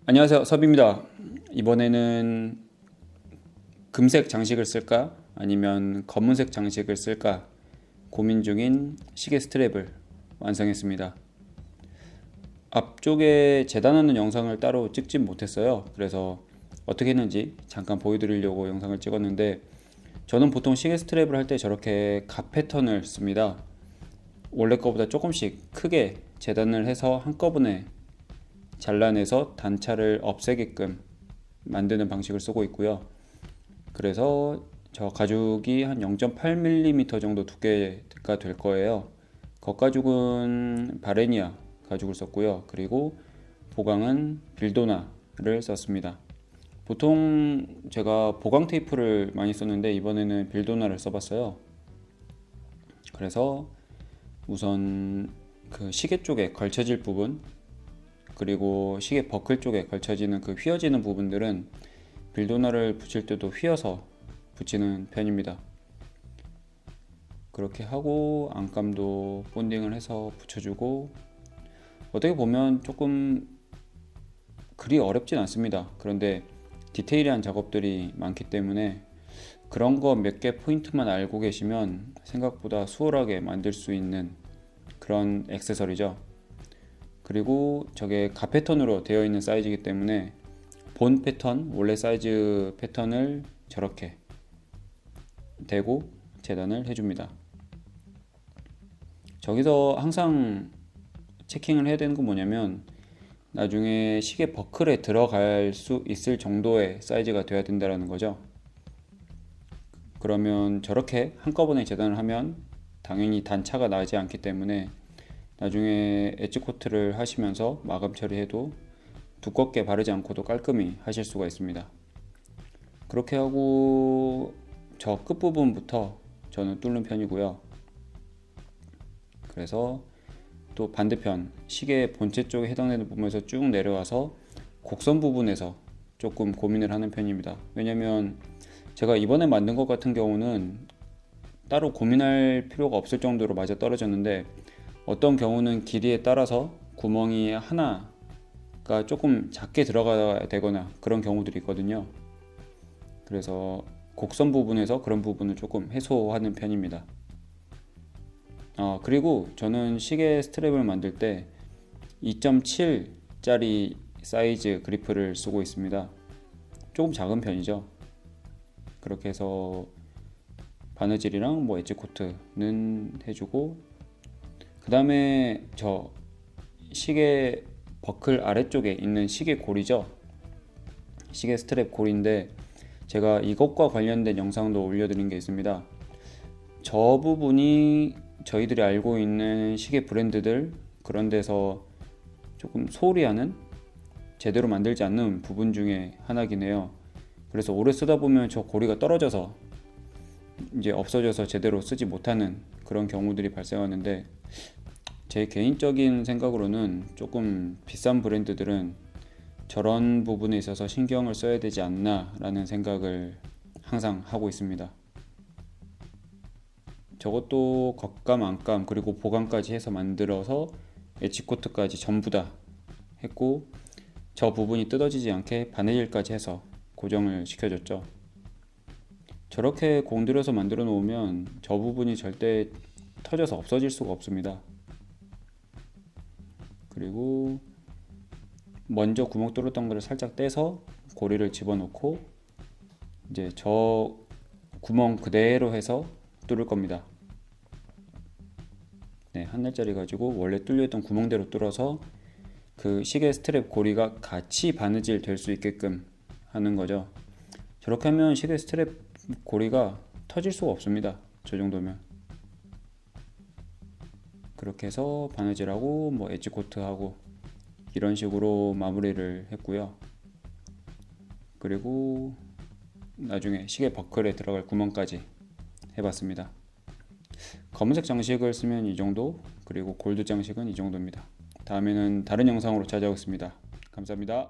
안녕하세요, 섭입니다. 이번에는 금색 장식을 쓸까 아니면 검은색 장식을 쓸까 고민 중인 시계 스트랩을 완성했습니다. 앞쪽에 재단하는 영상을 따로 찍진 못했어요. 그래서 어떻게 했는지 잠깐 보여드리려고 영상을 찍었는데, 저는 보통 시계 스트랩을 할 때 저렇게 각 패턴을 씁니다. 원래 거보다 조금씩 크게 재단을 해서 한꺼번에 잘라내서 단차를 없애게끔 만드는 방식을 쓰고 있고요. 그래서 저 가죽이 한 0.8mm 정도 두께가 될 거예요. 겉가죽은 바레니아 가죽을 썼고요. 그리고 보강은 빌도나를 썼습니다. 보통 제가 보강 테이프를 많이 썼는데 이번에는 빌도나를 써봤어요. 그래서 우선 그 시계 쪽에 걸쳐질 부분, 그리고 시계 버클 쪽에 걸쳐지는 그 휘어지는 부분들은 빌도나를 붙일 때도 휘어서 붙이는 편입니다. 그렇게 하고 안감도 본딩을 해서 붙여주고, 어떻게 보면 조금 그리 어렵진 않습니다. 그런데 디테일한 작업들이 많기 때문에 그런 거 몇 개 포인트만 알고 계시면 생각보다 수월하게 만들 수 있는 그런 액세서리죠. 그리고 저게 가 패턴으로 되어 있는 사이즈이기 때문에 본 패턴, 원래 사이즈 패턴을 저렇게 대고 재단을 해줍니다. 저기서 항상 체킹을 해야 되는 건 뭐냐면, 나중에 시계 버클에 들어갈 수 있을 정도의 사이즈가 돼야 된다는 거죠. 그러면 저렇게 한꺼번에 재단을 하면 당연히 단차가 나지 않기 때문에 나중에 엣지 코트를 하시면서 마감 처리해도 두껍게 바르지 않고도 깔끔히 하실 수가 있습니다. 그렇게 하고 저 끝부분부터 저는 뚫는 편이고요. 그래서 또 반대편 시계 본체 쪽에 해당되는 부분에서 쭉 내려와서 곡선 부분에서 조금 고민을 하는 편입니다. 왜냐면 제가 이번에 만든 것 같은 경우는 따로 고민할 필요가 없을 정도로 맞아 떨어졌는데, 어떤 경우는 길이에 따라서 구멍이 하나가 조금 작게 들어가야 되거나 그런 경우들이 있거든요. 그래서 곡선 부분에서 그런 부분을 조금 해소하는 편입니다. 그리고 저는 시계 스트랩을 만들 때 2.7짜리 사이즈 그리프를 쓰고 있습니다. 조금 작은 편이죠. 그렇게 해서 바느질이랑 엣지 코트는 해주고, 그 다음에 저 시계 버클 아래쪽에 있는 시계 고리죠. 시계 스트랩 고리인데 제가 이것과 관련된 영상도 올려드린 게 있습니다. 저 부분이 저희들이 알고 있는 시계 브랜드들 그런 데서 조금 소홀히 하는, 제대로 만들지 않는 부분 중에 하나긴 해요. 그래서 오래 쓰다 보면 저 고리가 떨어져서 이제 없어져서 제대로 쓰지 못하는 그런 경우들이 발생하는데, 제 개인적인 생각으로는 조금 비싼 브랜드들은 저런 부분에 있어서 신경을 써야 되지 않나 라는 생각을 항상 하고 있습니다. 저것도 겉감, 안감, 그리고 보강까지 해서 만들어서 엣지 코트까지 전부 다 했고, 저 부분이 뜯어지지 않게 바느질까지 해서 고정을 시켜줬죠. 저렇게 공들여서 만들어 놓으면 저 부분이 절대 터져서 없어질 수가 없습니다. 그리고 먼저 구멍 뚫었던 거를 살짝 떼서 고리를 집어넣고 이제 저 구멍 그대로 해서 뚫을 겁니다. 네, 한 날짜리 가지고 원래 뚫려있던 구멍대로 뚫어서 그 시계 스트랩 고리가 같이 바느질 될 수 있게끔 하는 거죠. 저렇게 하면 시계 스트랩 고리가 터질 수가 없습니다. 저 정도면. 그렇게 해서 바느질하고 엣지 코트하고 이런 식으로 마무리를 했고요. 그리고 나중에 시계 버클에 들어갈 구멍까지 해봤습니다. 검은색 장식을 쓰면 이 정도, 그리고 골드 장식은 이 정도입니다. 다음에는 다른 영상으로 찾아오겠습니다. 감사합니다.